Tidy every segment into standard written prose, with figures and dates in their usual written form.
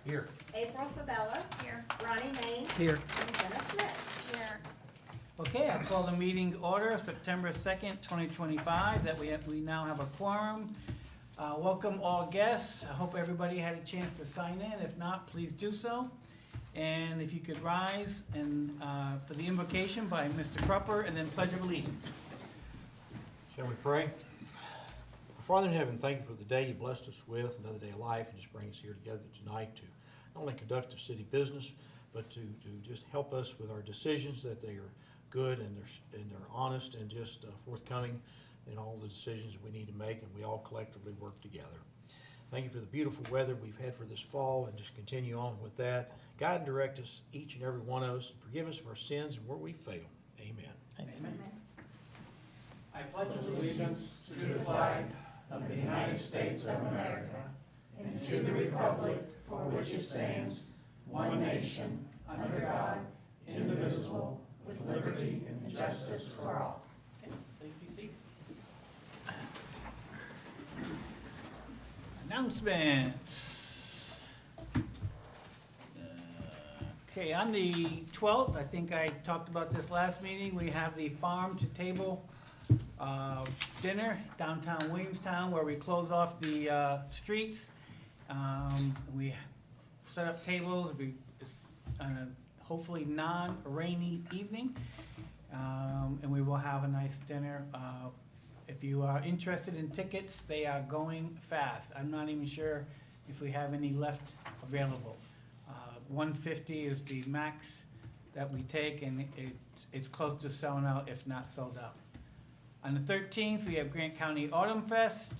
Here. April Fabella. Here. Ronnie Main. Here. And Jenna Smith. Here. Okay, I call the meeting order, September 2nd, 2025, that we now have a quorum. Welcome all guests. I hope everybody had a chance to sign in. If not, please do so. And if you could rise and for the invocation by Mr. Crupper, and then Pledge of Allegiance. Shall we pray? Our Father in heaven, thank you for the day you blessed us with, another day of life, and just bring us here together tonight to not only conduct the city business, but to just help us with our decisions, that they are good and they're honest and just forthcoming in all the decisions we need to make, and we all collectively work together. Thank you for the beautiful weather we've had for this fall, and just continue on with that. Guide and direct us, each and every one of us, and forgive us for our sins and where we fail. Amen. Amen. I pledge allegiance to the flag of the United States of America and to the republic for which it stands, one nation, under God, indivisible, with liberty and justice for all. Okay, please be seated. Announcements. Okay, on the 12th, I think I talked about this last meeting, we have the farm to table dinner downtown Williamstown, where we close off the streets. We set up tables, it's on a hopefully non-rainy evening, and we will have a nice dinner. If you are interested in tickets, they are going fast. I'm not even sure if we have any left available. 150 is the max that we take, and it's close to selling out, if not sold out. On the 13th, we have Grant County Autumn Fest.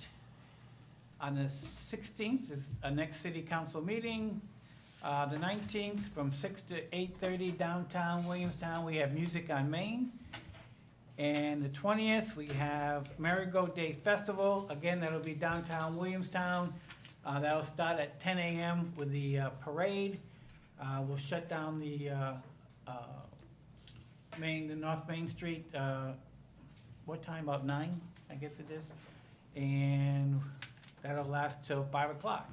On the 16th is a next city council meeting. The 19th, from 6 to 8:30 downtown Williamstown, we have Music on Main. And the 20th, we have Marigo Day Festival. Again, that'll be downtown Williamstown. That'll start at 10 a.m. with the parade. We'll shut down the North Main Street, what time, about 9, I guess it is? And that'll last till 5 o'clock.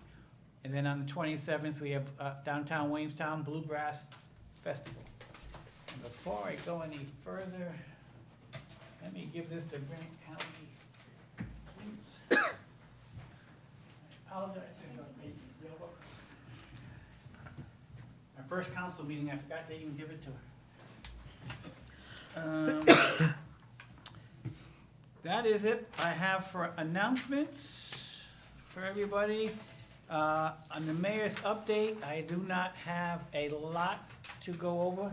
And then on the 27th, we have downtown Williamstown Bluegrass Festival. And before I go any further, let me give this to Grant County. Please. I apologize. Our first council meeting, I forgot to even give it to her. That is it I have for announcements for everybody. On the mayor's update, I do not have a lot to go over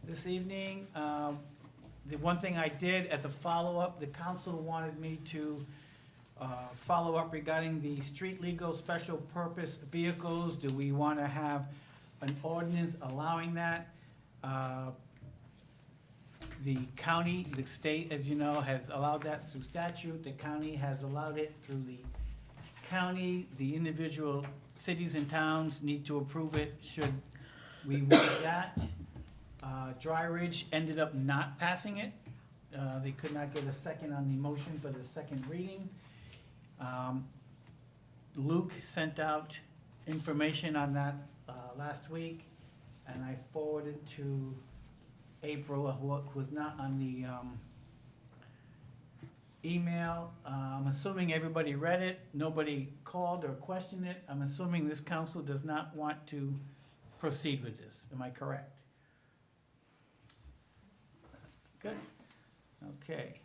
this evening. The one thing I did as a follow-up, the council wanted me to follow up regarding the street legal special purpose vehicles. Do we want to have an ordinance allowing that? The county, the state, as you know, has allowed that through statute. The county has allowed it through the county. The individual cities and towns need to approve it should we want that. Dry Ridge ended up not passing it. They could not get a second on the motion for the second reading. Luke sent out information on that last week, and I forwarded to April, who was not on the email. I'm assuming everybody read it. Nobody called or questioned it. I'm assuming this council does not want to proceed with this. Am I correct? Good. Okay.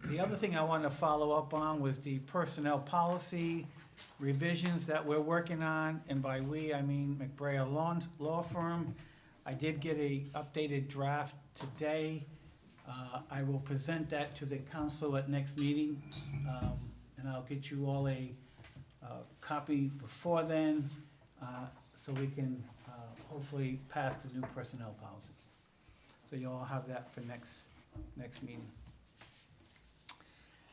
The other thing I wanted to follow up on was the personnel policy revisions that we're working on, and by we, I mean McBrayer Law Firm. I did get a updated draft today. I will present that to the council at next meeting, and I'll get you all a copy before then, so we can hopefully pass the new personnel policy. So you all have that for next meeting.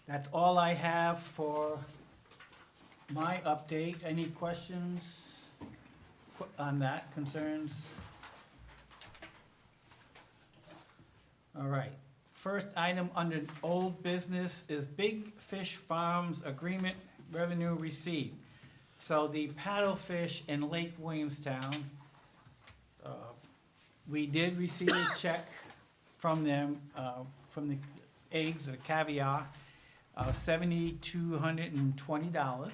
That's all I have for my update. Any questions on that, concerns? All right. First item under old business is Big Fish Farms agreement revenue received. So the paddlefish in Lake Williamstown, we did receive a check from them, from the eggs or caviar, $7,220,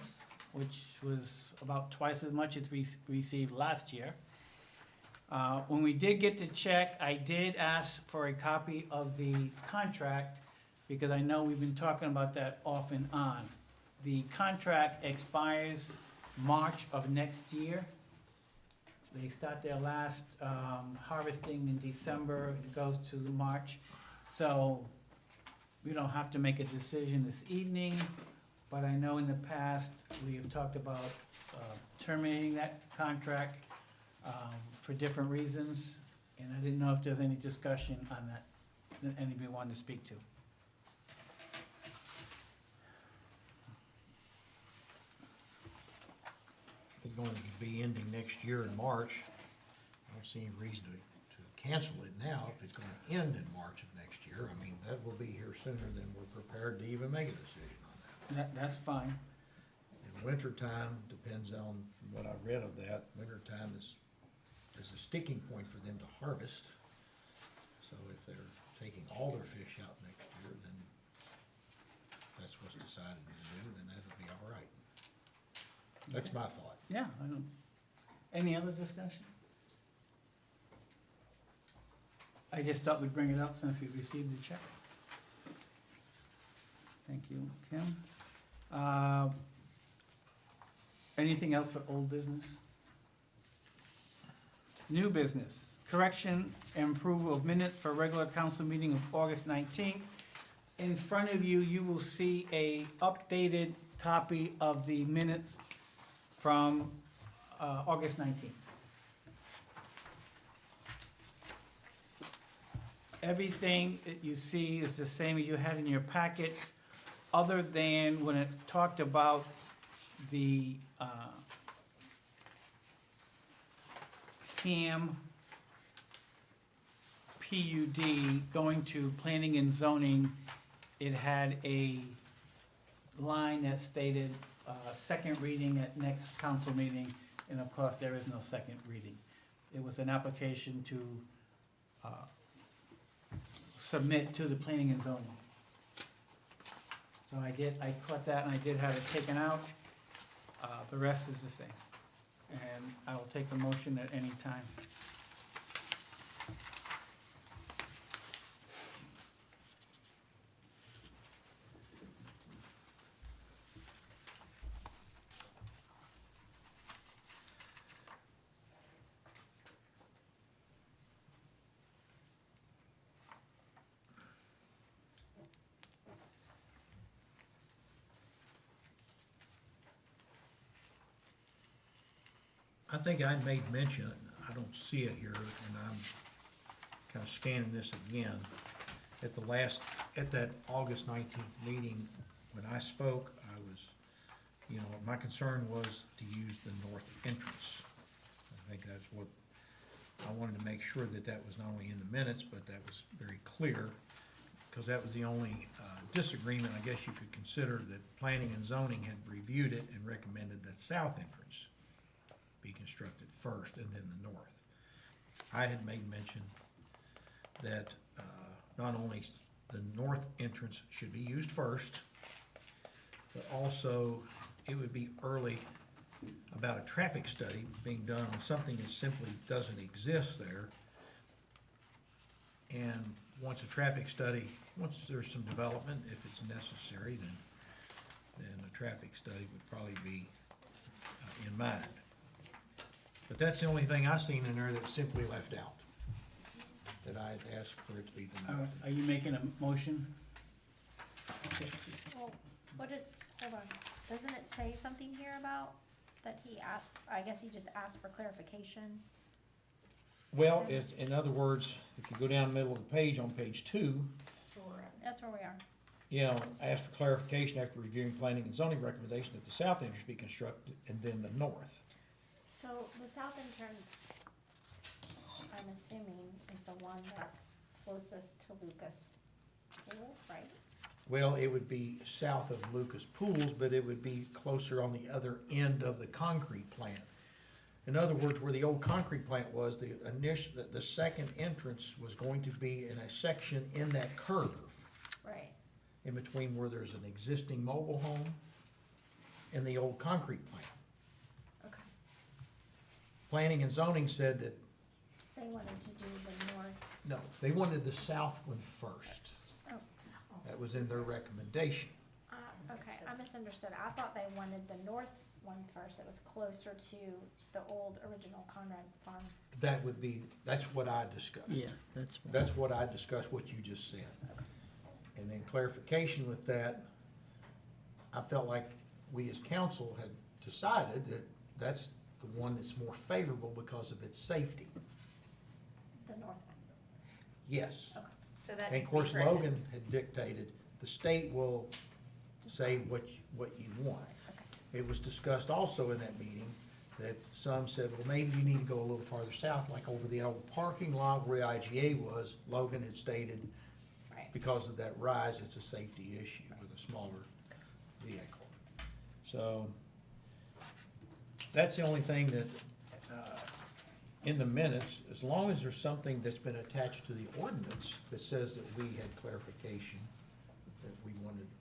which was about twice as much as we received last year. When we did get the check, I did ask for a copy of the contract, because I know we've been talking about that off and on. The contract expires March of next year. They start their last harvesting in December, it goes to March. So we don't have to make a decision this evening, but I know in the past, we have talked about terminating that contract for different reasons, and I didn't know if there's any discussion on that that anybody wanted to speak to. It's going to be ending next year in March. I don't see any reason to cancel it now if it's going to end in March of next year. I mean, that will be here sooner than we're prepared to even make a decision on that. That's fine. In wintertime, depends on, from what I read of that, wintertime is a sticking point for them to harvest. So if they're taking all their fish out next year, then that's what's decided to do, then that'll be all right. That's my thought. Yeah, I don't, any other discussion? I just thought we'd bring it up since we received the check. Thank you, Kim. Anything else for old business? New business, correction and approval of minutes for regular council meeting of August 19th. In front of you, you will see a updated copy of the minutes from August 19th. Everything that you see is the same as you had in your packets, other than when it talked about the CAM PUD going to planning and zoning. It had a line that stated second reading at next council meeting, and of course, there is no second reading. It was an application to submit to the planning and zoning. So I caught that and I did have it taken out. The rest is the same. And I will take a motion at any time. I think I made mention, I don't see it here, and I'm kind of scanning this again. At that August 19th meeting, when I spoke, I was, my concern was to use the north entrance. I think that's what, I wanted to make sure that that was not only in the minutes, but that was very clear, because that was the only disagreement, I guess you could consider, that planning and zoning had reviewed it and recommended that south entrance be constructed first and then the north. I had made mention that not only the north entrance should be used first, but also it would be early about a traffic study being done on something that simply doesn't exist there. And once there's some development, if it's necessary, then a traffic study would probably be in mind. But that's the only thing I seen in there that's simply left out, that I had asked for it to be the north. Are you making a motion? Well, hold on, doesn't it say something here about that he asked, I guess he just asked for clarification? Well, in other words, if you go down the middle of the page, on page 2, That's where we are. ask for clarification after reviewing planning and zoning recommendation that the south entrance be constructed and then the north. So the south entrance, I'm assuming, is the one that's closest to Lucas Hills, right? Well, it would be south of Lucas Pools, but it would be closer on the other end of the concrete plant. In other words, where the old concrete plant was, the second entrance was going to be in a section in that curve, Right, in between where there's an existing mobile home and the old concrete plant. okay. Planning and zoning said that, They wanted to do the north, no, they wanted the south one first. oh, That was in their recommendation. okay, I misunderstood. I thought they wanted the north one first. It was closer to the old original Conrad farm. That's what I discussed. Yeah, that's. That's what I discussed, what you just said. And then clarification with that, I felt like we as council had decided that that's the one that's more favorable because of its safety. The north one. Yes. Okay. So that And needs of to be course, corrected. Logan had dictated, the state will say what you want. Okay. It was discussed also in that meeting that some said, well, maybe you need to go a little farther south, like over the old parking lot where IGA was. Logan had stated, Right. because of that rise, it's a safety issue with a smaller vehicle. So, that's the only thing that, in the minutes, as long as there's something that's been attached to the ordinance that says that we had clarification, that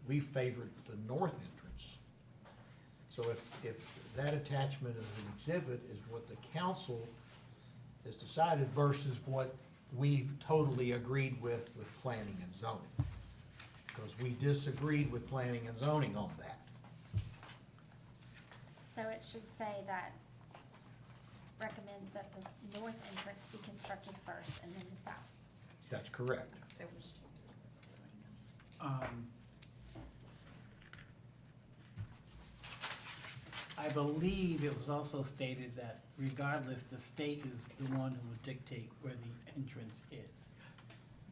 we favored the north entrance. So if that attachment of an exhibit is what the council has decided versus what we've totally agreed with planning and zoning. Because we disagreed with planning and zoning on that. So it should say that recommends that the north entrance be constructed first and then the south. That's correct. There was- I believe it was also stated that regardless, the state is the one who would dictate where the entrance is.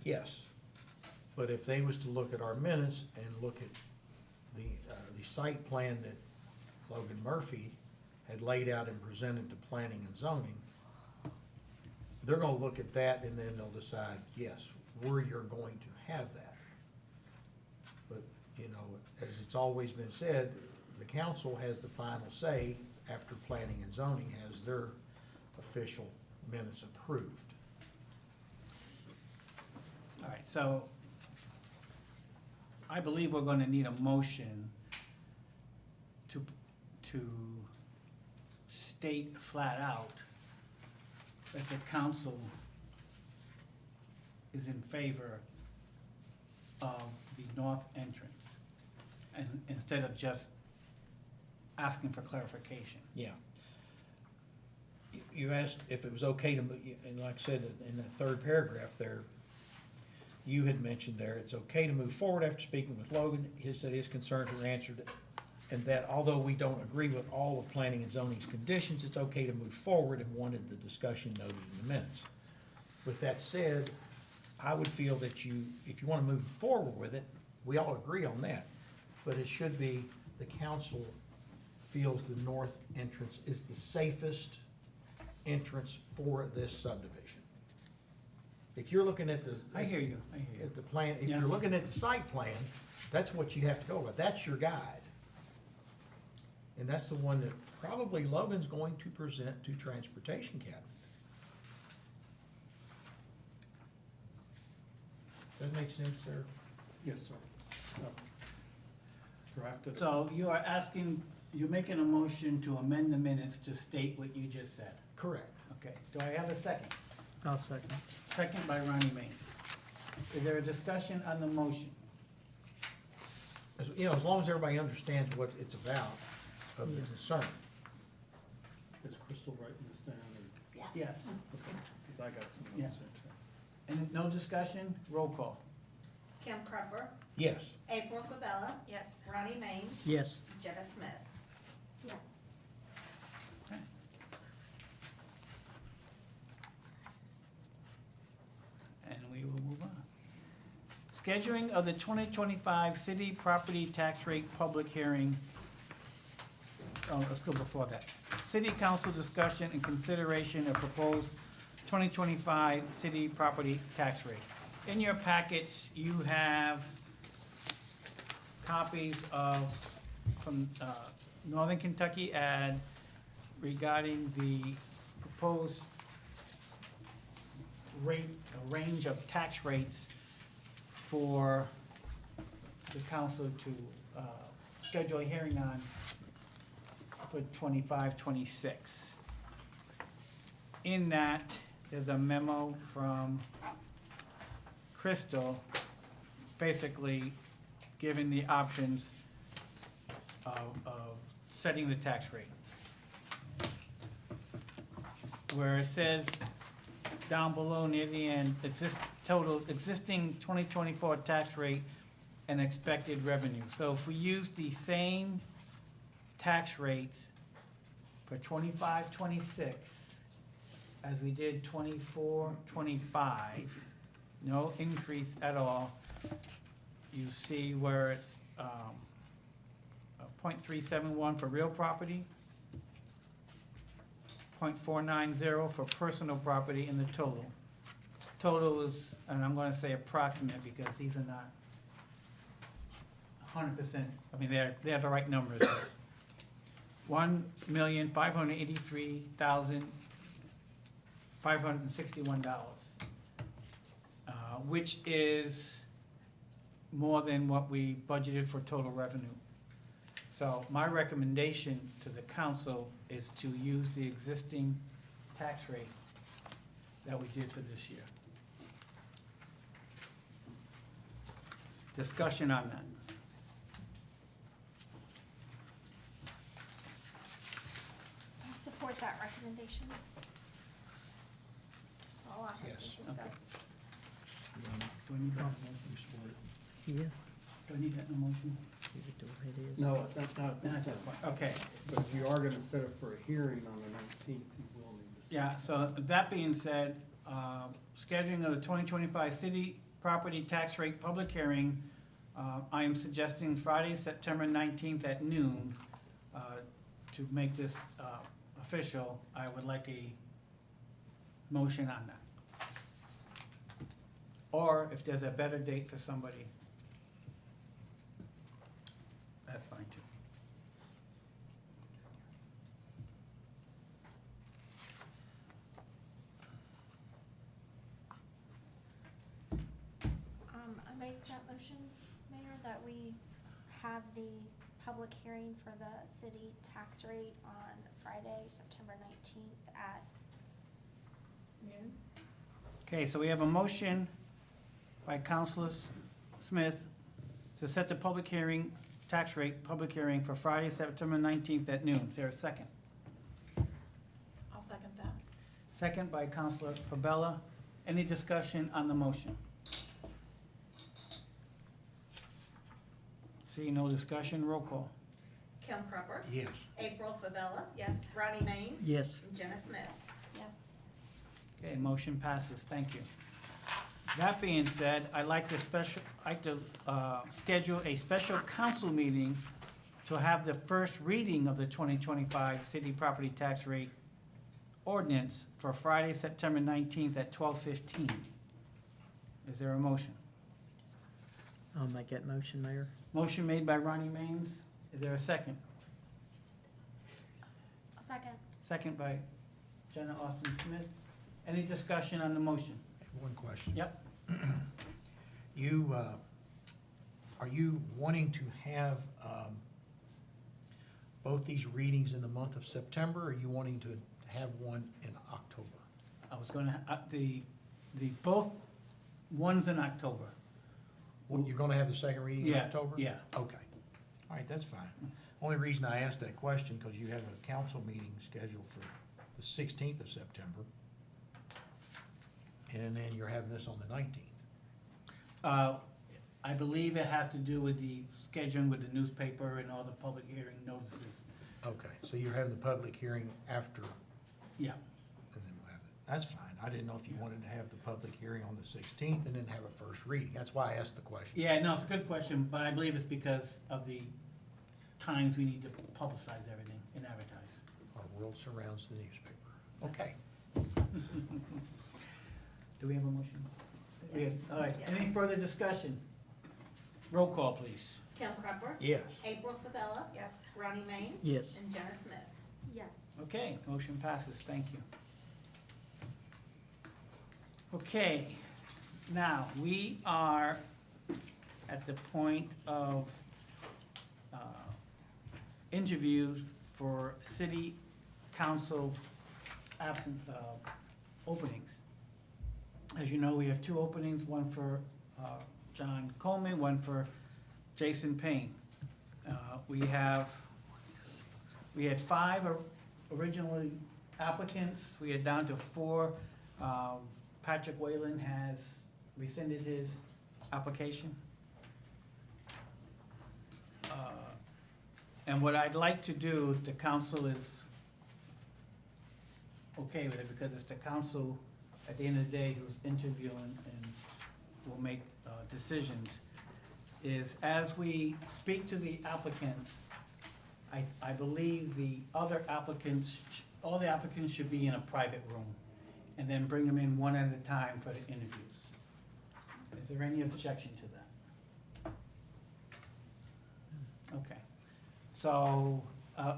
Yes, but if they was to look at our minutes and look at the site plan that Logan Murphy had laid out and presented to planning and zoning, they're gonna look at that and then they'll decide, yes, where you're going to have that. But, you know, as it's always been said, the council has the final say after planning and zoning has their official minutes approved. All right, so I believe we're gonna need a motion to state flat out that the council is in favor of the north entrance, and instead of just asking for clarification. Yeah. You asked if it was okay to move, and like I said, in the third paragraph there, you had mentioned there, it's okay to move forward after speaking with Logan. He said his concerns were answered, and that although we don't agree with all of planning and zoning's conditions, it's okay to move forward and wanted the discussion noted in the minutes. With that said, I would feel that if you wanna move forward with it, we all agree on that. But it should be the council feels the north entrance is the safest entrance for this subdivision. If you're looking at the. I hear you. At the plan, if Yeah. you're looking at the site plan, that's what you have to go with, that's your guide. And that's the one that probably Logan's going to present to Transportation Cabinet. Does that make sense, sir? Yes, sir. Drafted. So you are asking, you're making a motion to amend the minutes to state what you just said. Correct. Okay, do I have a second? I'll second. Second by Ronnie Main. Is there a discussion on the motion? You know, as long as everybody understands what it's about, of the concern. Is Crystal writing this down, or, Yeah. Yes. because I got some Yeah. notes here too. And no discussion? Roll call. Kim Crupper, Yes. April Fabella, Yes. Ronnie Main, Yes, Jenna Smith. Yes. And we will move on. Scheduling of the 2025 city property tax rate public hearing. Oh, let's go before that. City council discussion and consideration of proposed 2025 city property tax rate. In your packets, you have copies from Northern Kentucky ad regarding the proposed rate, a range of tax rates for the council to schedule a hearing on for 25-26. In that, there's a memo from Crystal, basically giving the options of setting the tax rate. Where it says down below near the end, total existing 2024 tax rate and expected revenue. So if we use the same tax rates for 25-26 as we did 24-25, no increase at all, you see where it's 0.371 for real property, 0.490 for personal property in the total. Total is, and I'm gonna say approximate because these are not 100%, I mean, they're the right numbers. $1,583,561, which is more than what we budgeted for total revenue. So my recommendation to the council is to use the existing tax rate that we did for this year. Discussion on that. I support that recommendation. That's all I have Yes. to discuss. Do I need that in a motion? Yeah, Do I need that in a motion? give it to her, it is. No, not this That's time. fine. Okay, But if you are gonna set up for a hearing on the 19th, you will need to. yeah, so that being said, scheduling of the 2025 city property tax rate public hearing, I am suggesting Friday, September 19th at noon. To make this official, I would like a motion on that. Or if there's a better date for somebody, that's fine too. I make that motion, Mayor, that we have the public hearing for the city tax rate on Friday, September 19th at noon. Okay, so we have a motion by Councilor Smith to set the public hearing, tax rate, public hearing for Friday, September 19th at noon. Is there a second? I'll second that. Second by Councilor Fabella. Any discussion on the motion? Seeing no discussion, roll call. Kim Crupper, Yes. April Favela, Yes. Ronnie Maines. Yes, and Jenna Smith. Yes. Okay, motion passes, thank you. That being said, I'd like to schedule a special council meeting to have the first reading of the 2025 city property tax rate ordinance for Friday, September 19th at 12:15. Is there a motion? I'll make that motion, Mayor. Motion made by Ronnie Maines. Is there a second? A second. Second by Jenna Austin Smith. Any discussion on the motion? One question. Yep. You, are you wanting to have, both these readings in the month of September, or are you wanting to have one in October? I was gonna, both ones in October. Well, you're gonna have the second reading in Yeah, October? yeah. Okay. All right, that's fine. Only reason I asked that question, because you have a council meeting scheduled for the 16th of September. And then you're having this on the 19th. I believe it has to do with the scheduling with the newspaper and all the public hearing notices. Okay, so you're having the public hearing after, and Yeah, then we'll have it. That's fine. I didn't know if you wanted to have the public hearing on the 16th and then have a first reading. That's why I asked the question. yeah, no, it's a good question, but I believe it's because of the times we need to publicize everything and advertise. Our world surrounds the newspaper. Okay. Do we have a motion? Yes. All right, Yeah. any further discussion? Roll call, please. Kim Crupper, Yes. April Favela, Yes. Ronnie Maines. Yes. And Jenna Smith. Yes. Okay, motion passes, thank you. Okay, now, we are at the point of interviews for city council absent openings. As you know, we have two openings, one for John Coleman, one for Jason Payne. We had 5 originally applicants, we are down to 4. Patrick Whalen has rescinded his application. And what I'd like to do, if the council is okay with it, because it's the council, at the end of the day, who's interviewing and will make decisions, is as we speak to the applicants, I believe the other applicants, all the applicants should be in a private room, and then bring them in one at a time for the interviews. Is there any objection to that? Okay, so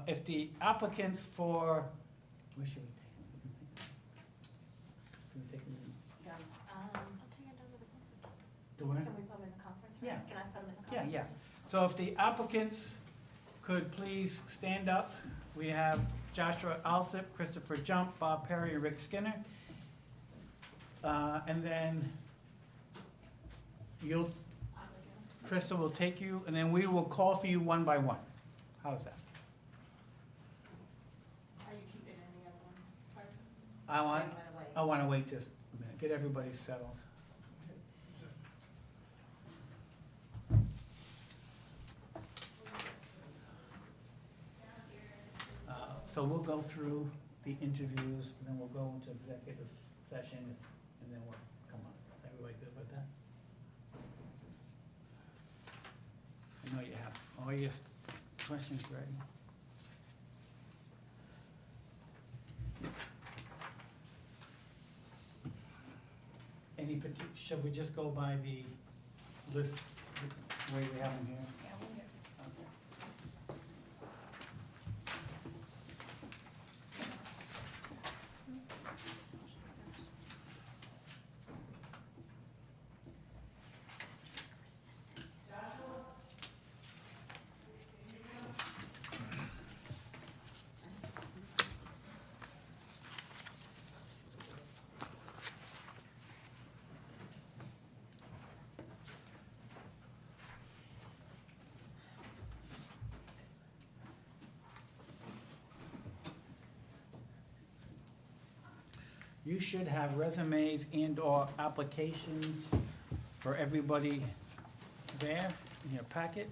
if the applicants for, where should we take them? Can we take them in I'll take it down to the conference. the where? Can we put them in the conference room? Yeah. Can I put them in the Yeah, conference? yeah. So if the applicants could please stand up. We have Joshua Alsip, Christopher Jump, Bob Perry, and Rick Skinner. And then Crystal will take you, and then we will call for you one by one. How's that? Are you keeping any other one first? I Or want, you wanna wait? I want to wait just a minute, get everybody settled. So we'll go through the interviews, and then we'll go into executive session, and then we'll come on. Everybody good with that? I know you have all your questions ready. Should we just go by the list, the way we have them here? Yeah, we'll get. Okay. You should have resumes and/or applications for everybody there in your packet.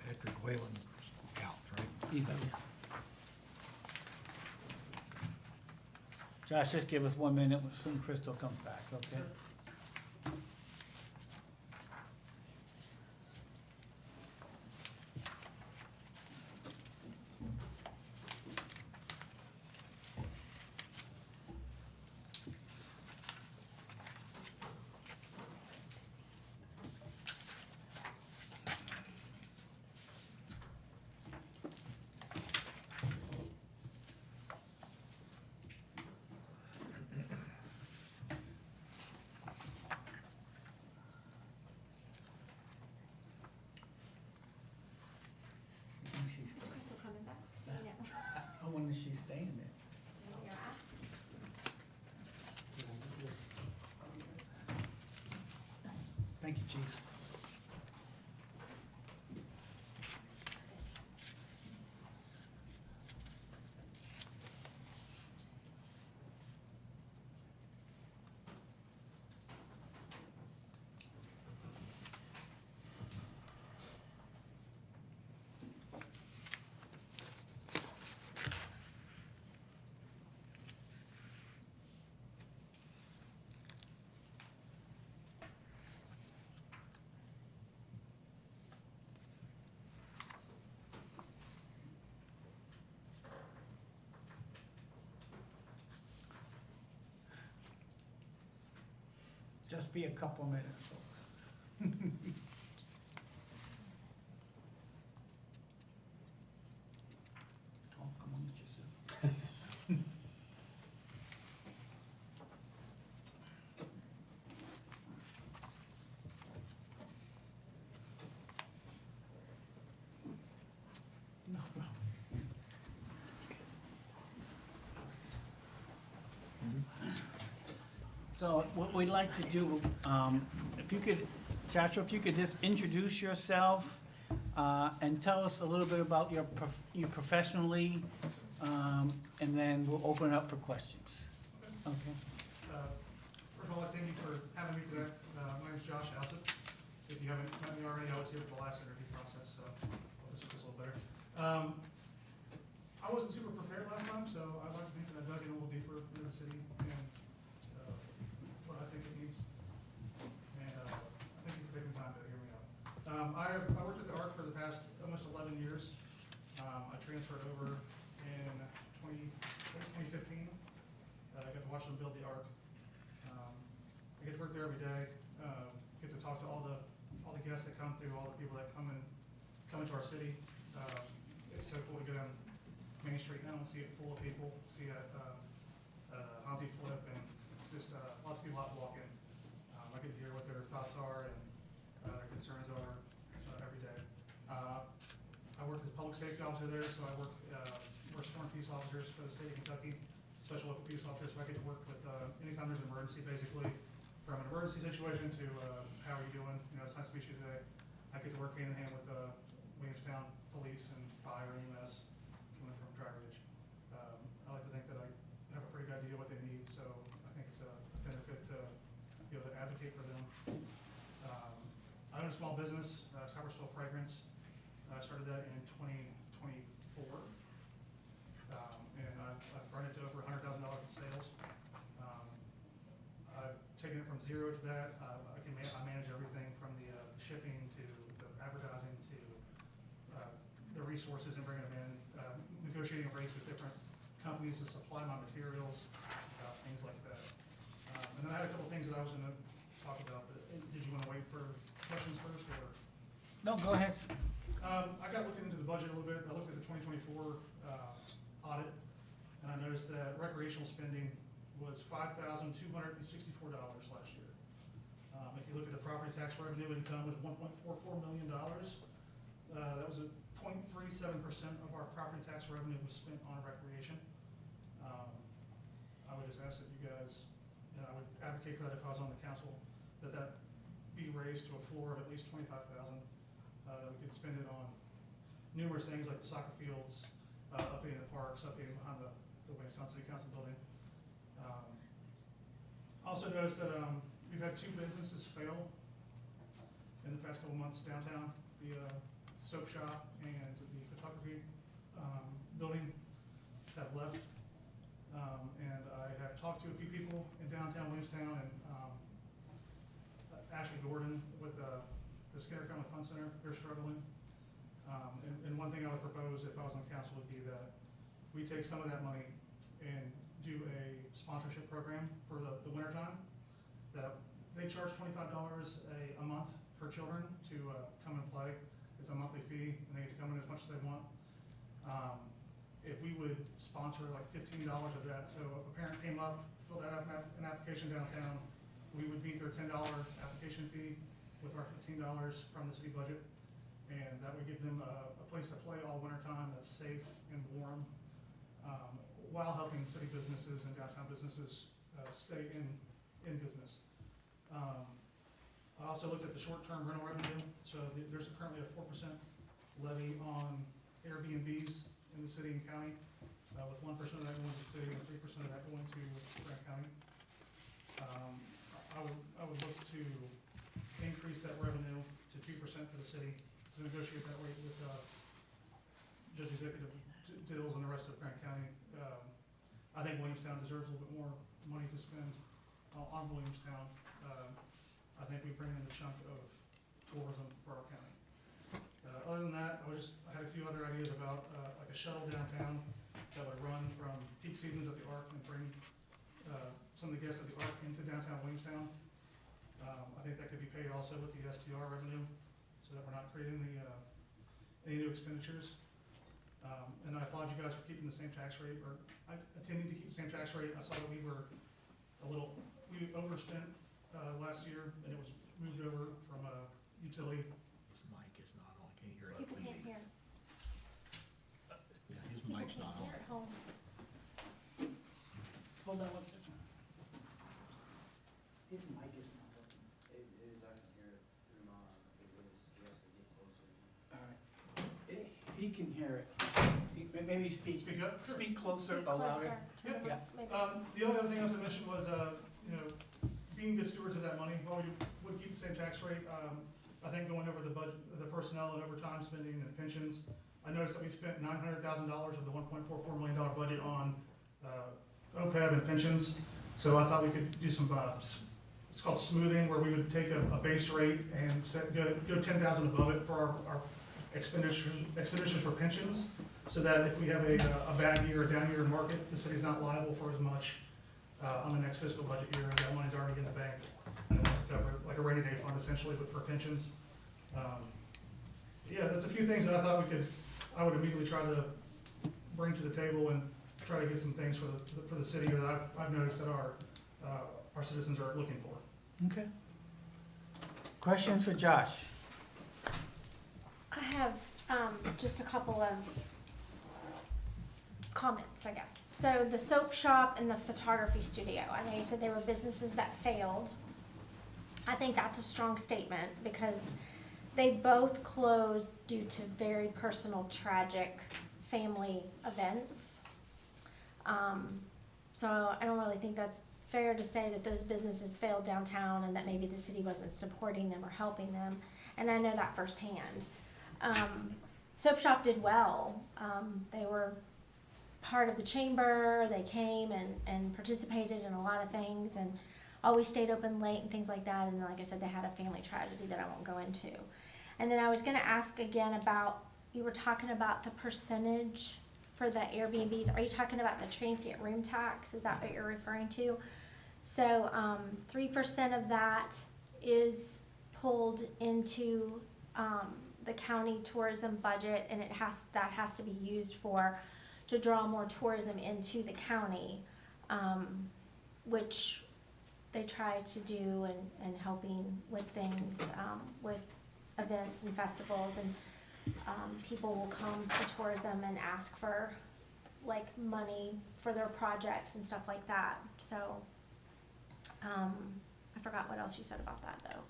Patrick Whalen out, right? He's out. Josh, just give us 1 minute, soon Crystal comes back, okay? Is Crystal coming back? No. I wonder if she's staying there. You're asking. Thank you, Chief. just be a couple minutes. Oh, come on, get yourself. No problem. So what we'd like to do, if you could, Joshua, if you could just introduce yourself and tell us a little bit about you professionally, and then we'll open it up for questions. Okay. First of all, thank you for having me today. My name is Josh Alsip. If you haven't met me already, I was here for the last interview process, so hope this was a little better. I wasn't super prepared last time, so I'd like to think that I dug in a little deeper into the city and what I think it needs. And thank you for taking the time to hear me out. I worked at the ARC for the past almost 11 years. I transferred over in 2015. I got to watch them build the ARC. I get to work there every day. Get to talk to all the guests that come through, all the people that come into our city. It's so cool to get on Main Street now and see it full of people. See a Hansi flip and just lots of people out walking. I get to hear what their thoughts are and their concerns are every day. I work as a public safety officer there, so we're sworn peace officers for the state of Kentucky, special local peace officers. So I get to work with anytime there's an emergency, basically, from an emergency situation to how are you doing? You know, it's nice to meet you today. I get to work hand in hand with Williamstown police and fire and EMS coming from Dry Ridge. I like to think that I have a pretty good idea what they need, so I think it's a benefit to be able to advocate for them. I own a small business, Coppersville Fragrance. I started that in 2024, and I've run it to over $100,000 in sales. I've taken it from zero to that. I manage everything from the shipping to the advertising to the resources and bringing them in, negotiating rates with different companies to supply my materials, things like that. And then I had a couple things that I was going to talk about, but did you want to wait for questions first, or? No, go ahead. I got looking into the budget a little bit. I looked at the 2024 audit, and I noticed that recreational spending was $5,264 last year. If you look at the property tax revenue income, it was $1.44 million. That was a 0.37% of our property tax revenue was spent on recreation. I would just ask that you guys, I would advocate for that if I was on the council, that be raised to a floor of at least $25,000. We could spend it on numerous things like the soccer fields, updating the parks, updating behind the Williamstown City Council building. Also noticed that we've had two businesses fail in the past couple months downtown, the soap shop and the photography building have left. And I have talked to a few people in downtown Williamstown, and Ashley Gordon with the Skinner Family Fun Center, they're struggling. And one thing I would propose if I was on council would be that we take some of that money and do a sponsorship program for the winter time. That they charge $25 a month for children to come and play. It's a monthly fee, and they get to come in as much as they want. If we would sponsor like $15 of that, so if a parent came up, filled out an application downtown, we would meet their $10 application fee with our $15 from the city budget, and that would give them a place to play all winter time that's safe and warm, while helping city businesses and downtown businesses stay in business. I also looked at the short-term rental revenue. So there's currently a 4% levy on Airbnbs in the city and county, with 1% of that going to the city and 3% of that going to Grant County. I would look to increase that revenue to 2% for the city, to negotiate that rate with Judge Executive Dills and the rest of Grant County. I think Williamstown deserves a little bit more money to spend on Williamstown. I think we bring in a chunk of tourism for our county. Other than that, I had a few other ideas about like a shuttle downtown that would run from peak seasons at the ARC and bring some of the guests at the ARC into downtown Williamstown. I think that could be paid also with the STR revenue, so that we're not creating any new expenditures. And I applaud you guys for keeping the same tax rate, or attending to keep the same tax rate. I saw that we overspent, last year, and it was moved over from a utility. His mic is not on, can't hear it. People can't hear. Yeah, his People mic's can't not on. hear at home. Hold on one second. His mic is not working. It is, I can hear it through my, it is, he has to get closer. All right. He can hear it. Maybe speak, Speak up. Sure. speak closer, Speak or louder. closer. Yeah. Maybe. The only other thing I was gonna mention was, being good stewards of that money, while we would keep the same tax rate, I think going over the budget, the personnel and overtime spending and pensions, I noticed that we spent $900,000 of the $1.44 million budget on, OPEB and pensions. So I thought we could do some, it's called smoothing, where we would take a base rate and go 10,000 above it for our expenditures for pensions, so that if we have a bad year, a down year in market, the city's not liable for as much on the next fiscal budget year, and that money's already in the bank. And it wants to cover it, like a rainy day fund essentially, but for pensions. Yeah, that's a few things that I thought I would immediately try to bring to the table and try to get some things for the city that I've noticed that our citizens are looking for. Okay. Questions for Josh? I have just a couple of comments, I guess. So the soap shop and the photography studio, I know you said they were businesses that failed. I think that's a strong statement because they both closed due to very personal, tragic family events. So I don't really think that's fair to say that those businesses failed downtown and that maybe the city wasn't supporting them or helping them. And I know that firsthand. Soap Shop did well. They were part of the chamber. They came and participated in a lot of things and always stayed open late and things like that. And like I said, they had a family tragedy that I won't go into. And then I was going to ask again about, you were talking about the percentage for the Airbnbs. Are you talking about the transient room tax? Is that what you're referring to? So 3% of that is pulled into the county tourism budget, and that has to be used to draw more tourism into the county, which they try to do and helping with things, with events and festivals, and people will come to tourism and ask for like money for their projects and stuff like that. So I forgot what else you said about that though.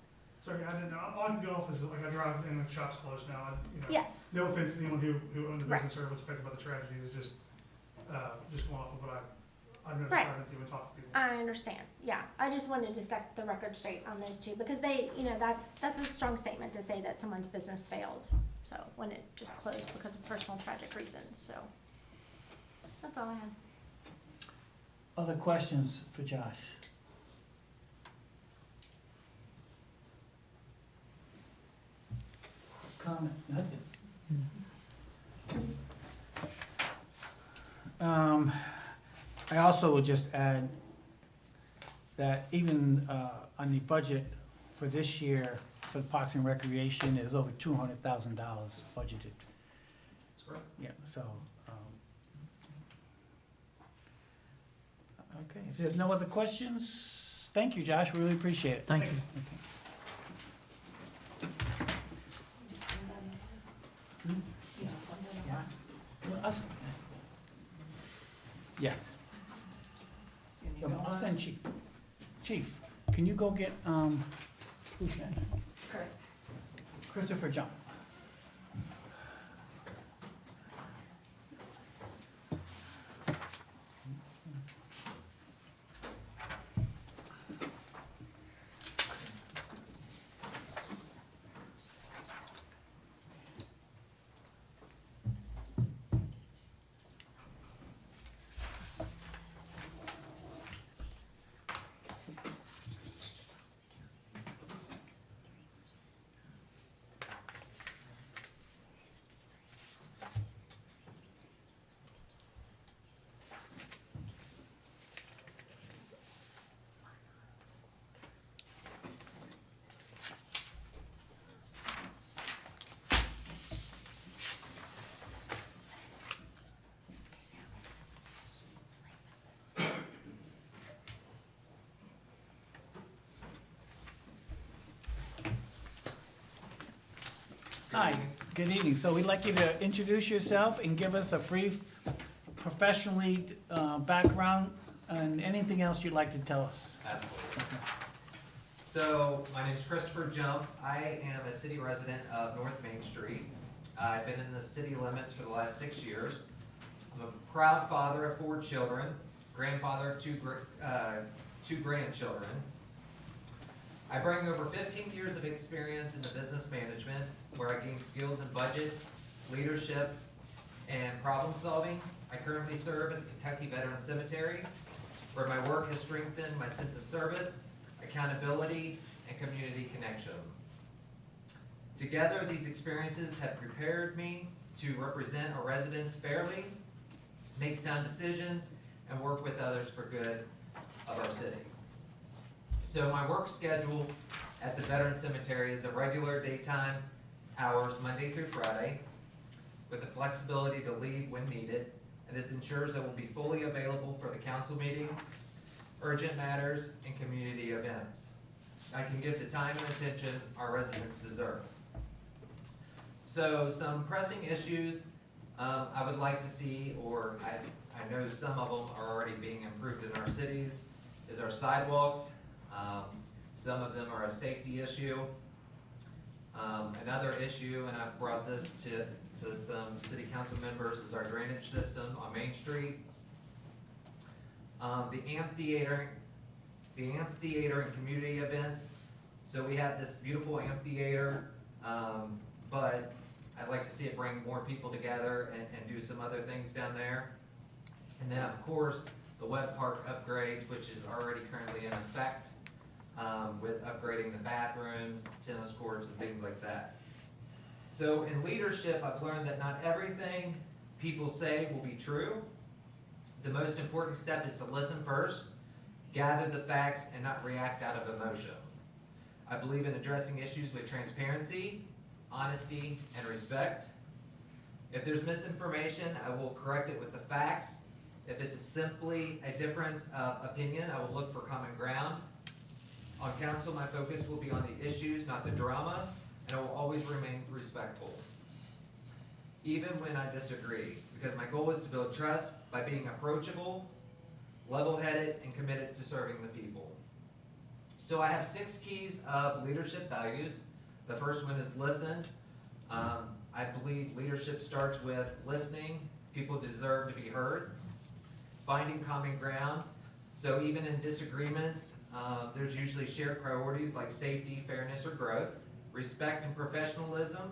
Sorry, I didn't know. All I can go off is like I drive and the shop's closed now. Yes. No offense to anyone who owned the Right. business or was affected by the tragedy. It's just going off of what I've noticed Right. driving through and talking to people. I understand. Yeah, I just wanted to set the record straight on those two because that's a strong statement to say that someone's business failed. So when it just closed because of personal tragic reasons. So that's all I had. Other questions for Josh? Comment? Nothing. I also would just add that even on the budget for this year, for the Parks and Recreation, is over $200,000 budgeted. That's correct. Yeah, so, okay, if there's no other questions, thank you, Josh, we really appreciate it. Thank you. Thanks. Yeah. Well, yes. I'll send Chief. Chief, can you go get, who's that? Chris. Christopher John. Hi, good evening. So we'd like you to introduce yourself and give us a brief professionally background and anything else you'd like to tell us. Absolutely. So, my name is Christopher Jump. I am a city resident of North Main Street. I've been in the city limits for the last 6 years. I'm a proud father of 4 children, grandfather of 2 grandchildren. I bring over 15 years of experience in the business management, where I gained skills in budget, leadership, and problem solving. I currently serve at the Kentucky Veteran Cemetery, where my work has strengthened my sense of service, accountability, and community connection. Together, these experiences have prepared me to represent our residents fairly, make sound decisions, and work with others for good of our city. So my work schedule at the Veteran Cemetery is a regular daytime hours, Monday through Friday, with the flexibility to leave when needed, and this ensures I will be fully available for the council meetings, urgent matters, and community events. I can give the time and attention our residents deserve. So some pressing issues I would like to see, or I know some of them are already being improved in our cities, is our sidewalks. Some of them are a safety issue. Another issue, and I've brought this to some city council members, is our drainage system on Main Street. The amphitheater and community events. So we have this beautiful amphitheater, but I'd like to see it bring more people together and do some other things down there. And then, of course, the Web Park upgrades, which is already currently in effect, with upgrading the bathrooms, tennis courts, and things like that. So in leadership, I've learned that not everything people say will be true. The most important step is to listen first, gather the facts, and not react out of emotion. I believe in addressing issues with transparency, honesty, and respect. If there's misinformation, I will correct it with the facts. If it's simply a difference of opinion, I will look for common ground. On council, my focus will be on the issues, not the drama, and I will always remain respectful, even when I disagree, because my goal is to build trust by being approachable, level-headed, and committed to serving the people. So I have 6 keys of leadership values. The first one is listen. I believe leadership starts with listening. People deserve to be heard. Finding common ground. So even in disagreements, there's usually shared priorities like safety, fairness, or growth. Respect and professionalism.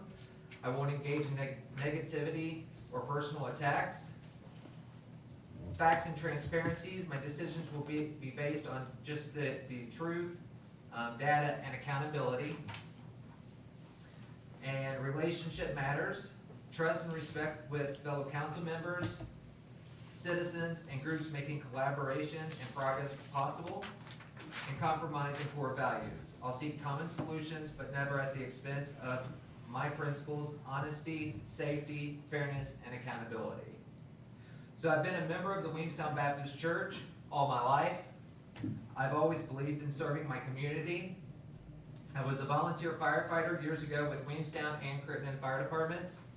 I won't engage in negativity or personal attacks. Facts and transparencies. My decisions will be based on just the truth, data, and accountability. And relationship matters. Trust and respect with fellow council members, citizens, and groups, making collaboration and progress possible. And compromising core values. I'll seek common solutions, but never at the expense of my principles: honesty, safety, fairness, and accountability. So I've been a member of the Williamstown Baptist Church all my life. I've always believed in serving my community. I was a volunteer firefighter years ago with Williamstown and Crittenden Fire Departments.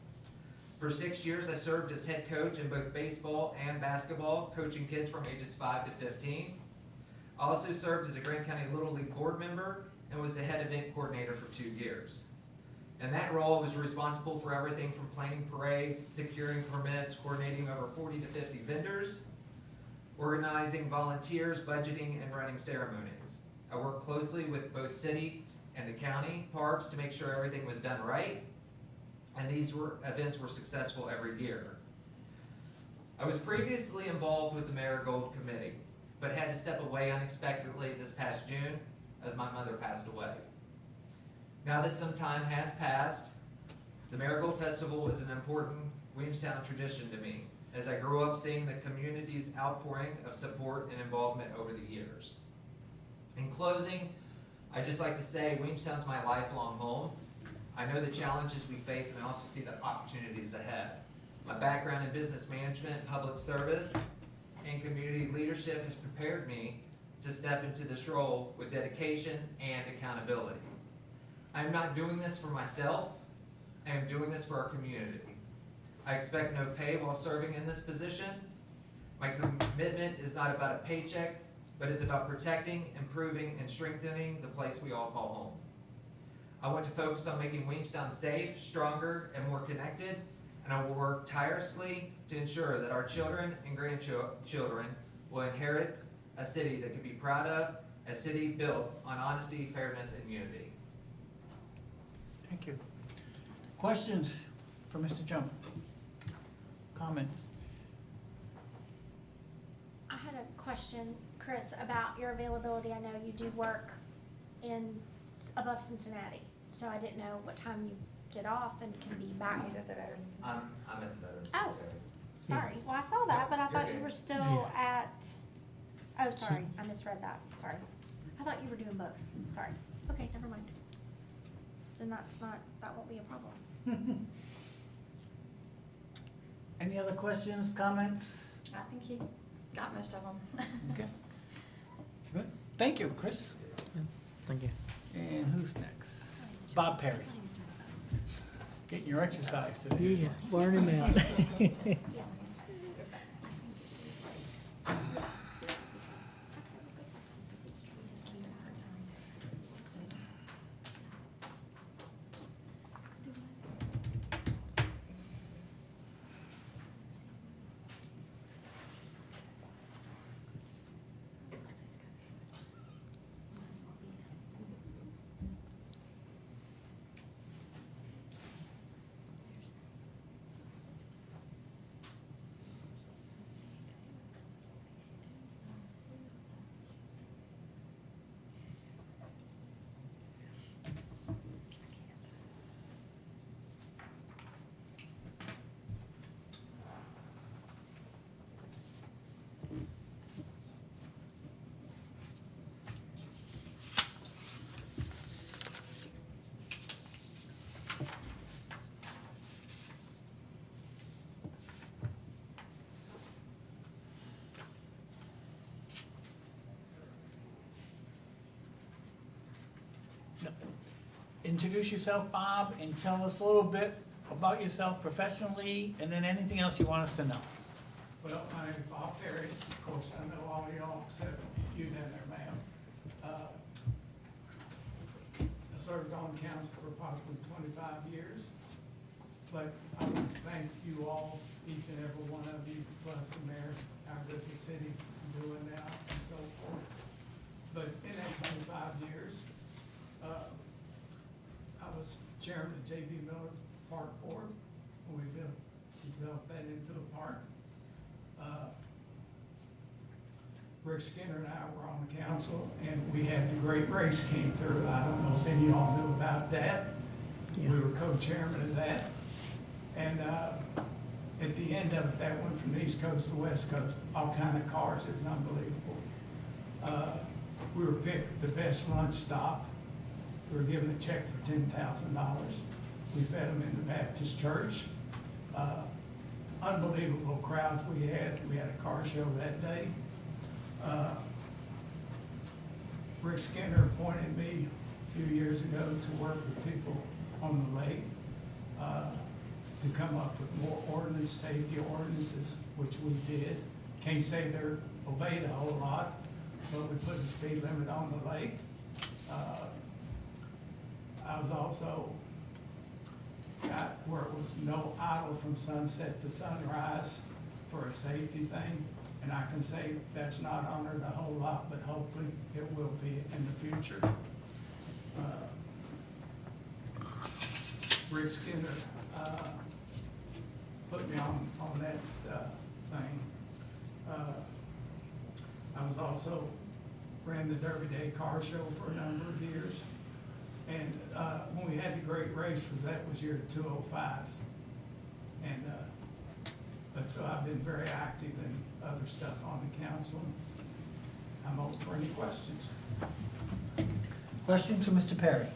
For 6 years, I served as head coach in both baseball and basketball, coaching kids from ages 5 to 15. I also served as a Grant County Little League board member and was the head event coordinator for 2 years. In that role, I was responsible for everything from planning parades, securing permits, coordinating over 40 to 50 vendors, organizing volunteers, budgeting, and running ceremonies. I worked closely with both city and the county parks to make sure everything was done right, and these events were successful every year. I was previously involved with the Marigold Committee, but had to step away unexpectedly this past June as my mother passed away. Now that some time has passed, the Marigold Festival is an important Williamstown tradition to me, as I grew up seeing the community's outpouring of support and involvement over the years. In closing, I'd just like to say Williamstown's my lifelong home. I know the challenges we face, and I also see the opportunities ahead. My background in business management, public service, and community leadership has prepared me to step into this role with dedication and accountability. I'm not doing this for myself. I am doing this for our community. I expect no pay while serving in this position. My commitment is not about a paycheck, but it's about protecting, improving, and strengthening the place we all call home. I want to focus on making Williamstown safe, stronger, and more connected, and I will work tirelessly to ensure that our children and grandchildren will inherit a city that can be proud of, a city built on honesty, fairness, and unity. Thank you. Questions for Mr. Jump? Comments? I had a question, Chris, about your availability. I know you do work above Cincinnati, so I didn't know what time you get off and can be back. He's at the Veterans. I'm at the Veterans Oh. Cemetery. Sorry, well, I saw that, but I You're thought you good. were still at, oh, sorry, I misread that, sorry. I thought you were doing both, sorry. Okay, never mind. Then that won't be a problem. Any other questions, comments? I think he got most of them. Okay. Good. Thank you, Chris. Thank you. And who's next? Bob Perry. Getting your exercise today. Yeah, burn him out. Introduce yourself, Bob, and tell us a little bit about yourself professionally, and then anything else you want us to know. Well, my name is Bob Perry. Of course, I know all y'all except you down there, ma'am. I've served on council for approximately 25 years. But I want to thank you all, each and every one of you, plus the mayor, how good the city's doing now and so forth. But in that 25 years, I was chairman of J.B. Miller Park Board when we developed that into a park. Rick Skinner and I were on the council, and we had the great race came through. I don't know if any of y'all knew about that. Yeah. We were co-chairman of that. And at the end of it, that went from the East Coast to the West Coast, all kind of cars. It was unbelievable. We were picked the best lunch stop. We were given a check for $10,000. We fed them in the Baptist church. Unbelievable crowds we had. We had a car show that day. Rick Skinner appointed me a few years ago to work with people on the lake to come up with more safety ordinances, which we did. Can't say they're obeyed a whole lot, but we put a speed limit on the lake. I was also got where it was no idle from sunset to sunrise for a safety thing. And I can say that's not honored a whole lot, but hopefully it will be in the future. Rick Skinner put me on that thing. I was also ran the Derby Day car show for a number of years. And when we had the great race, that was year 205. And but so I've been very active in other stuff on the council. I'm open for any questions. Questions for Mr. Perry?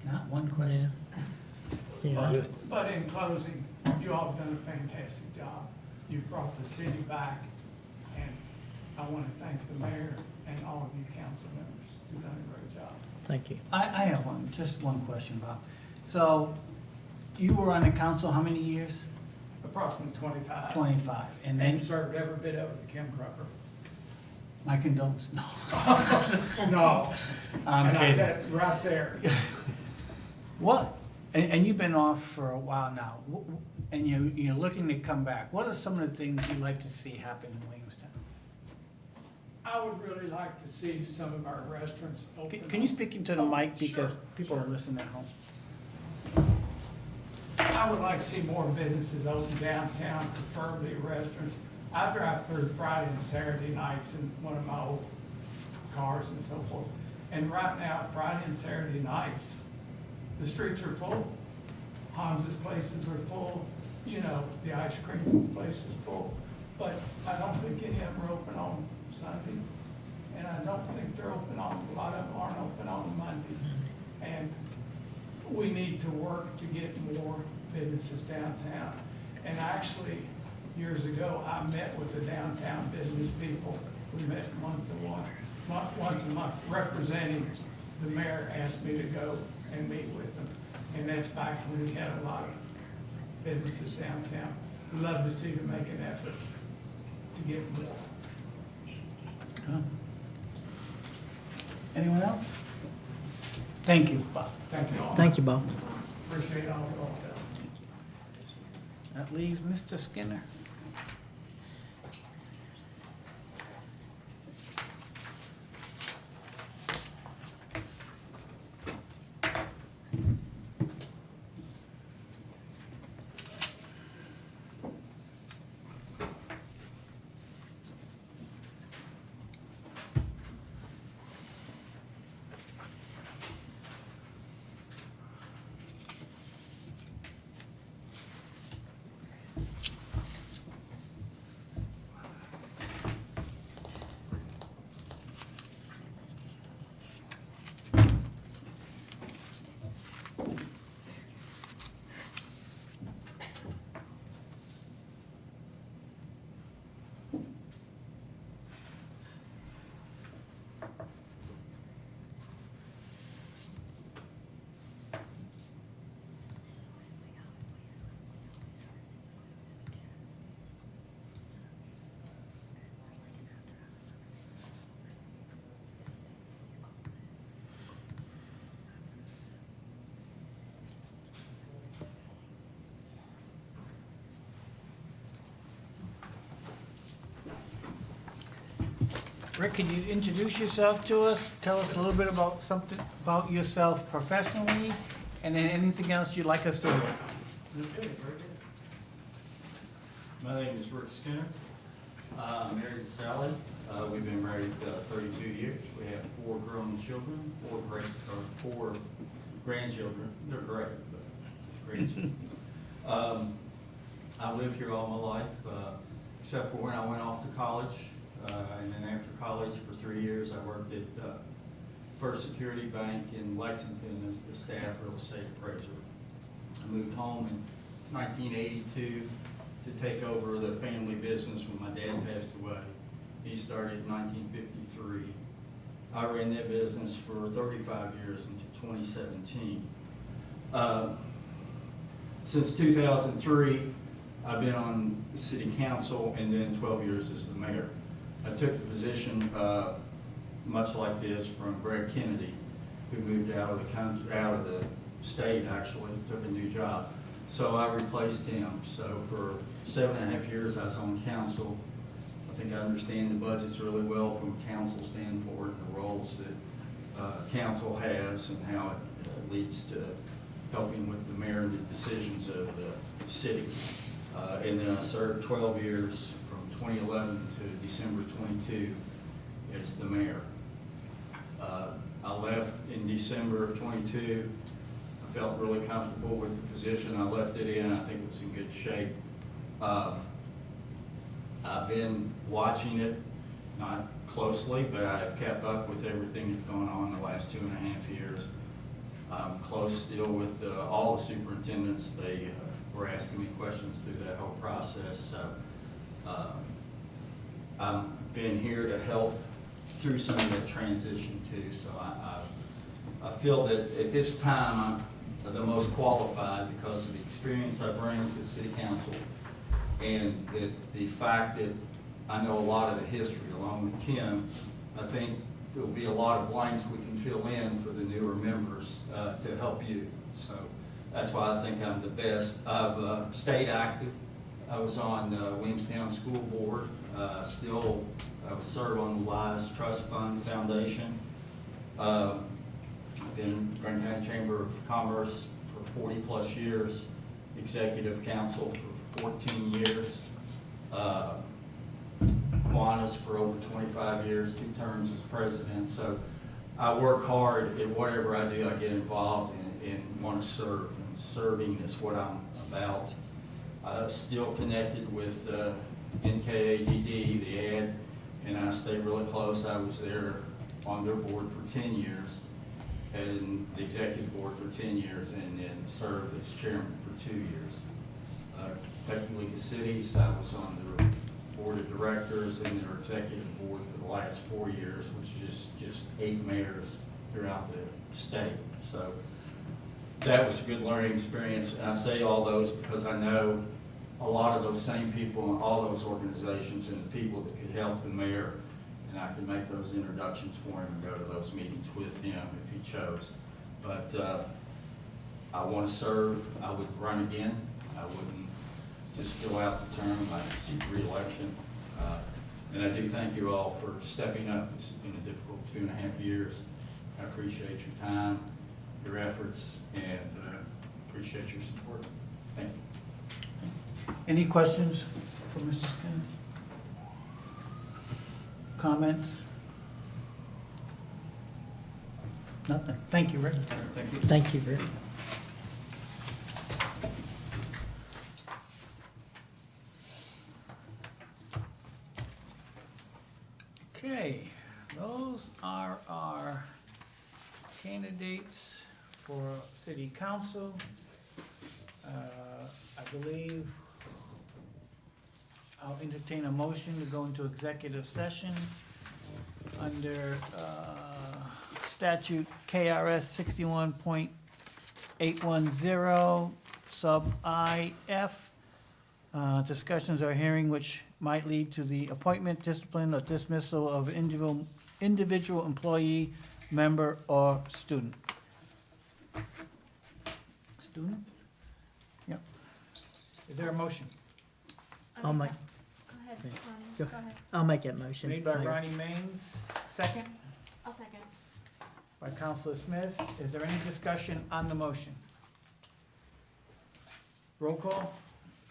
Not one question. Yeah. But in closing, you all have done a fantastic job. You've brought the city back, and I want to thank the mayor and all of you council members. You've done a great job. Thank you. I have just one question, Bob. So, you were on the council how many years? Approximately 25. 25, and then, And served every bit of it at Kim Crucker. my condolences, no. No. I'm And I kidding. said, right there. What, and you've been off for a while now, and you're looking to come back. What are some of the things you'd like to see happen in Williamstown? I would really like to see some of our restaurants open. Can you speak into the mic, because Sure, people are sure. listening at home? I would like to see more businesses open downtown, preferably restaurants. I drive through Friday and Saturday nights in one of my old cars and so forth. And right now, Friday and Saturday nights, the streets are full. Hans's places are full, you know, the ice cream place is full. But I don't think any of them are open on Sunday. And I don't think they're open on, a lot of them aren't open on Monday. And we need to work to get more businesses downtown. And actually, years ago, I met with the downtown business people. We met once a month, representing, the mayor asked me to go and meet with them. And that's back when we had a lot of businesses downtown. Love to see them make an effort to get more. Huh? Anyone else? Thank you, Bob. Thank you all. Thank you, Bob. Appreciate all of y'all. That leaves Mr. Skinner. Rick, can you introduce yourself to us? Tell us a little bit about something about yourself professionally, and then anything else you'd like us to know. Okay, very good. My name is Rick Skinner. I'm married to Sally. We've been married 32 years. We have 4 grown children, 4 grandchildren. They're great, but just grandchildren. I lived here all my life, except for when I went off to college. And then after college, for 3 years, I worked at First Security Bank in Lexington as the staff real estate appraiser. I moved home in 1982 to take over the family business when my dad passed away. He started in 1953. I ran that business for 35 years until 2017. Since 2003, I've been on the city council and then 12 years as the mayor. I took the position, much like this, from Greg Kennedy, who moved out of the country, out of the state actually, took a new job. So I replaced him. So for 7.5 years I was on council. I think I understand the budgets really well from a council standpoint, and the roles that council has and how it leads to helping with the mayor and the decisions of the city. And then I served 12 years from 2011 to December 22 as the mayor. I left in December of 22. I felt really comfortable with the position I left it in. I think it was in good shape. I've been watching it, not closely, but I've kept up with everything that's going on the last 2.5 years. I'm close still with all the superintendents. They were asking me questions through that whole process. So I've been here to help through some of that transition too. So I feel that at this time, I'm the most qualified because of the experience I bring to the city council, and that the fact that I know a lot of the history along with Kim. I think there'll be a lot of blanks we can fill in for the newer members to help you. So that's why I think I'm the best. I've stayed active. I was on the Williamstown School Board. Still serve on the Wise Trust Fund Foundation. I've been Grant County Chamber of Commerce for 40+ years, Executive Council for 14 years, Kiwanis for over 25 years, 2 terms as president. So I work hard at whatever I do. I get involved and want to serve. And serving is what I'm about. Still connected with NKADD, the ad, and I stay really close. I was there on their board for 10 years, and the executive board for 10 years, and then served as chairman for 2 years. Kentucky League of Cities, I was on their board of directors and their executive board for the last 4 years, which is just 8 mayors throughout the state. So that was a good learning experience. And I say all those because I know a lot of those same people in all those organizations and the people that could help the mayor, and I could make those introductions for him and go to those meetings with him if he chose. But I want to serve. I would run again. I wouldn't just fill out the term. I'd seek re-election. And I do thank you all for stepping up. This has been a difficult 2.5 years. I appreciate your time, your efforts, and appreciate your support. Thank you. Any questions for Mr. Skinner? Comments? Nothing. Thank you, Rick. Thank you. Thank you, Rick. Okay, those are our candidates for city council. I believe I'll entertain a motion to go into executive session under statute KRS 61.810 sub IF. Discussions or hearing which might lead to the appointment, discipline, or dismissal of individual employee, member, or student. Student? Yep. Is there a motion? I'll make, Go ahead, Okay. Ronnie, Go. go ahead. I'll make that motion. Made by Mayor. Ronnie Maines, second I'll second. by Counselor Smith. Is there any discussion on the motion? Roll call?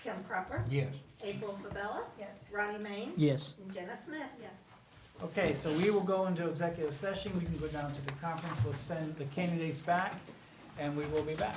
Kim Cropper, Yes. April Fabella, Yes. Ronnie Maines. Yes. And Jenna Smith. Yes. Okay, so we will go into executive session. We can go down to the conference. We'll send the candidates back, and we will be back.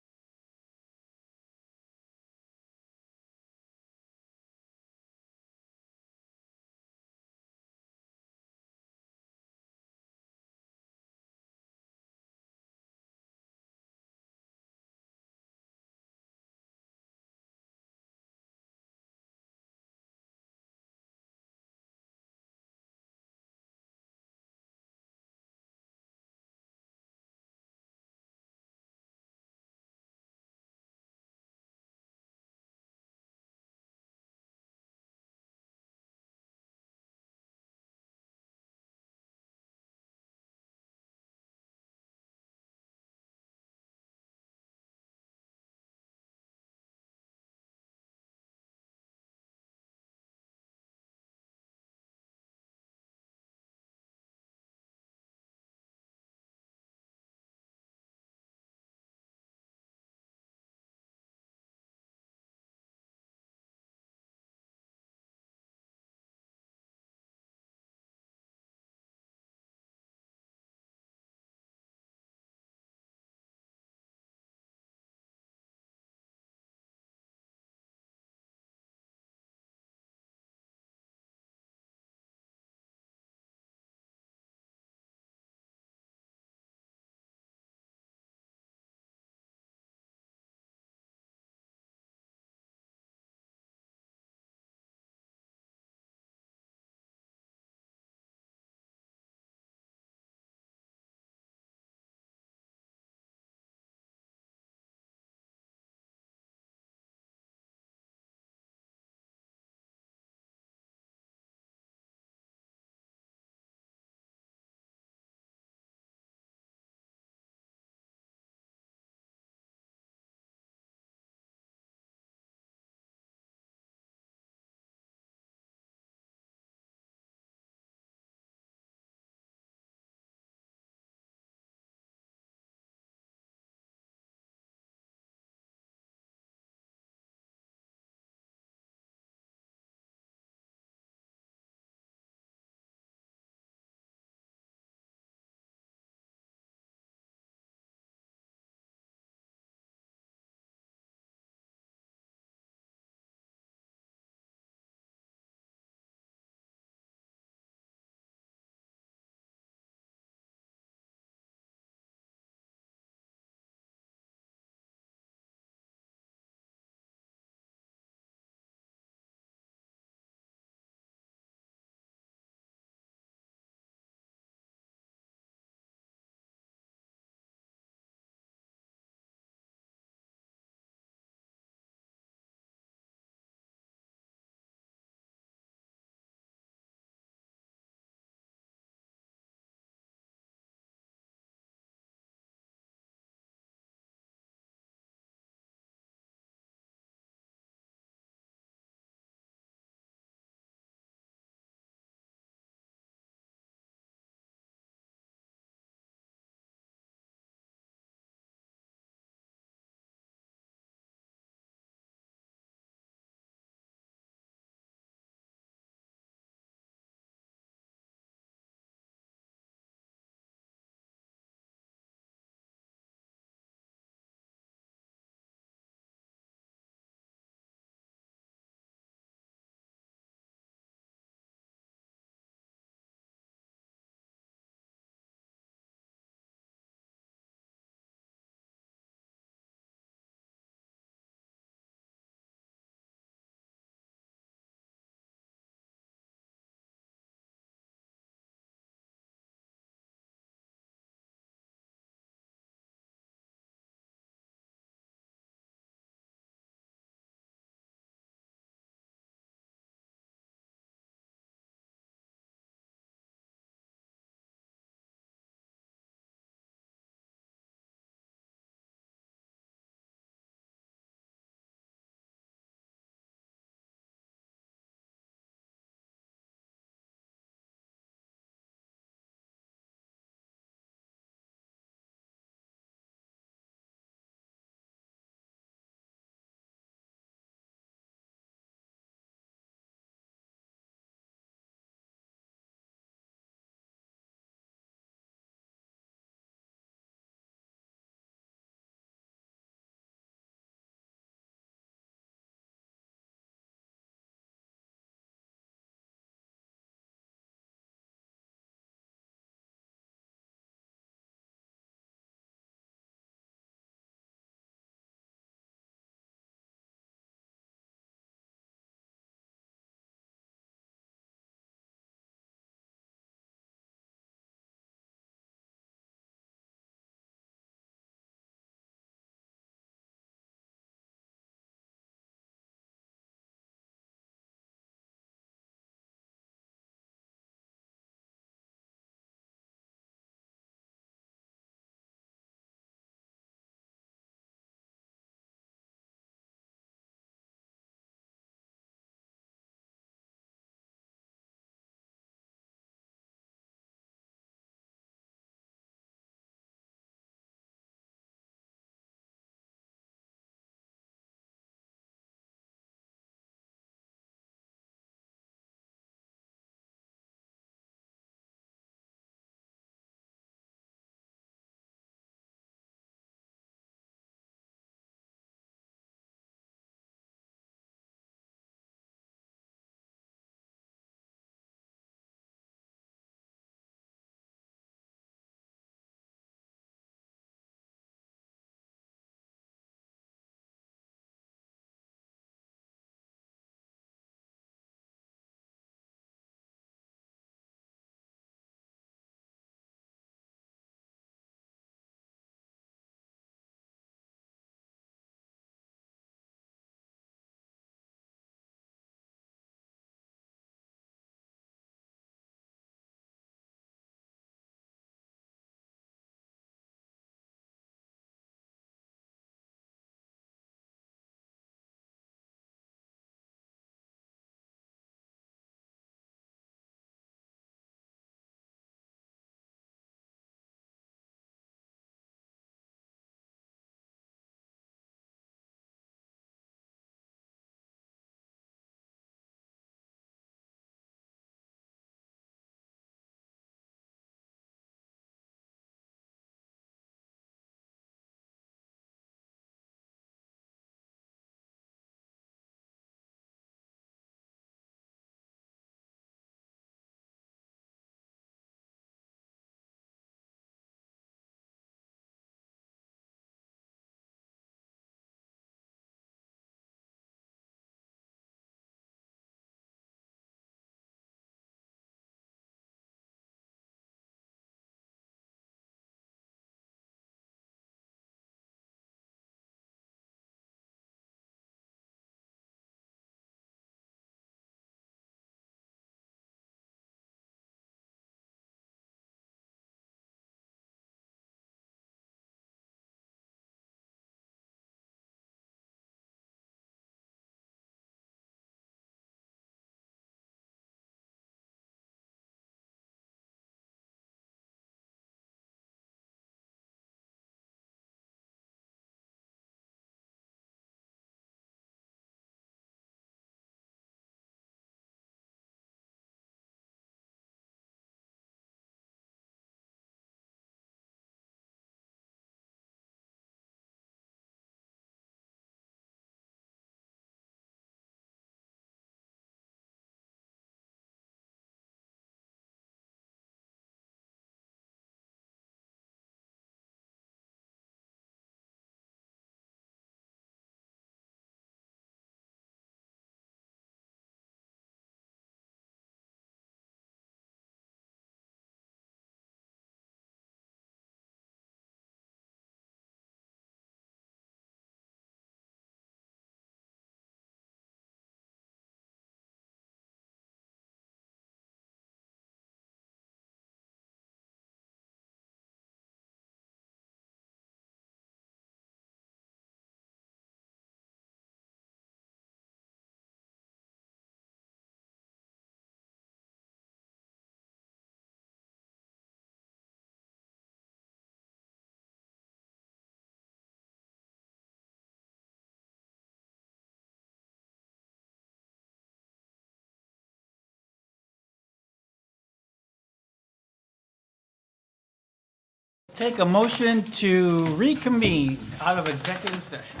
Take a motion to reconvene out of executive session.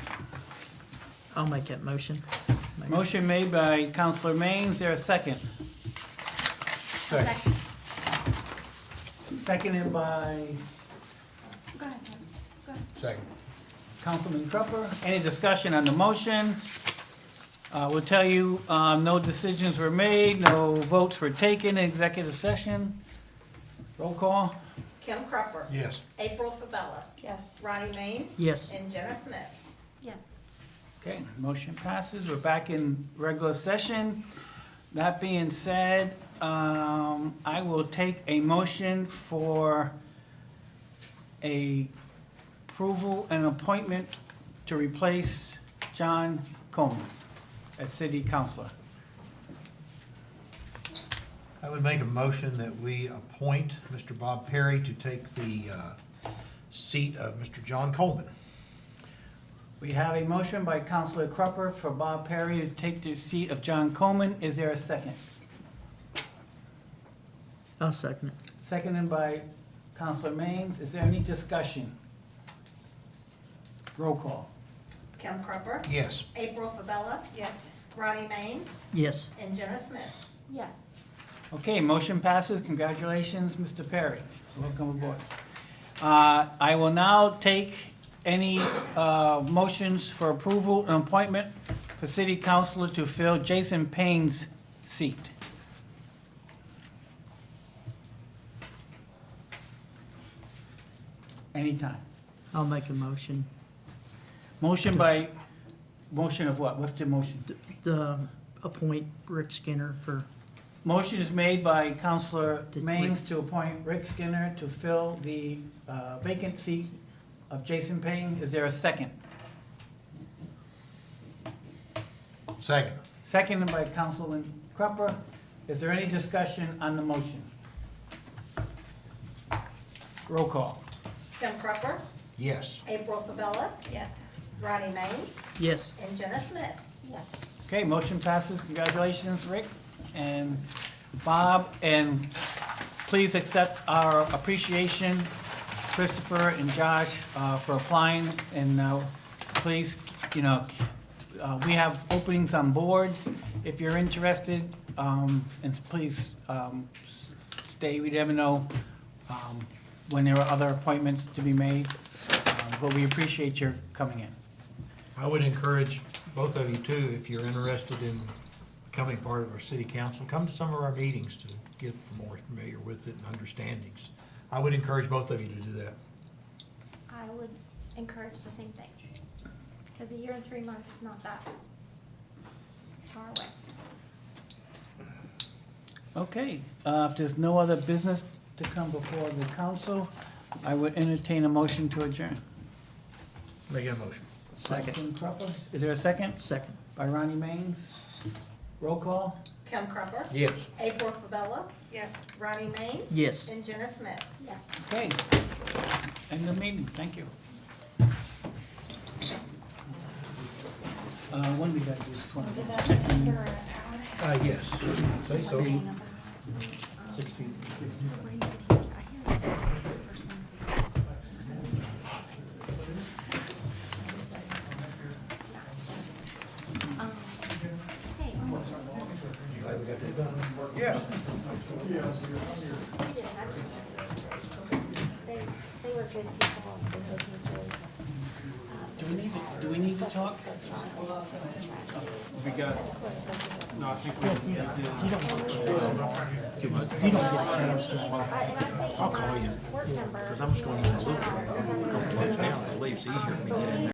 I'll make that motion. Mayor. Motion made by Counselor Maines, is there a second? Second. Seconded by Go ahead, Kevin. Go ahead. Second. Councilman Cropper. Any discussion on the motion? We'll tell you, no decisions were made, no votes were taken in executive session. Roll call? Kim Cropper. Yes. April Fabella. Yes. Ronnie Maines. Yes. And Jenna Smith. Yes. Okay, motion passes. We're back in regular session. That being said, I will take a motion for a approval and appointment to replace John Coleman as city councilor. I would make a motion that we appoint Mr. Bob Perry to take the seat of Mr. John Coleman. We have a motion by Councilor Cropper for Bob Perry to take the seat of John Coleman. Is there a second? I'll second it. Seconded by Councilor Maines. Is there any discussion? Roll call. Kim Cropper. Yes. April Fabella. Yes. Ronnie Maines. Yes. And Jenna Smith. Yes. Okay, motion passes. Congratulations, Mr. Perry. Welcome aboard. I will now take any motions for approval and appointment for city councilor to fill Jason Payne's seat. Anytime. I'll make a motion. Motion of what? What's the motion? To appoint Rick Skinner for, Motion is made by Councilor Did Maines to appoint Rick Skinner to fill the vacant seat of Jason Payne. Is there a second? Second. Seconded by Councilman Cropper. Is there any discussion on the motion? Roll call. Kim Cropper. Yes. April Fabella. Yes. Ronnie Maines. yes. And Jenna Smith. Yes. Okay, motion passes. Congratulations, Rick and Bob, and please accept our appreciation, Christopher and Josh, for applying, and please, we have openings on boards if you're interested, and please stay. We never know when there are other appointments to be made, but we appreciate your coming in. I would encourage both of you too, if you're interested in becoming part of our city council, come to some of our meetings to get more familiar with it and understandings. I would encourage both of you to do that. I would encourage the same thing. Because a year and 3 months is not that far away. Okay, if there's no other business to come before the council, I would entertain a motion to adjourn. Make a motion. Second. Councilman Cropper, is there a second? Second. By Ronnie Maines. Roll call? Kim Cropper. Yes. April Fabella. Yes. Ronnie Maines. Yes. And Jenna Smith. Yes. Okay. End the meeting, thank you. When we got this one? Did that take her an hour? Yes. Say so. 16. So where you could hear, I hear it's hey, Glad we got that done. Yeah. they were good people, good businesses. Do we need to talk? We got, no, I think we did. You don't get a chance to, I'll call you, because I'm just going to use a little bit. Come close down, I believe it's easier for me to get in there.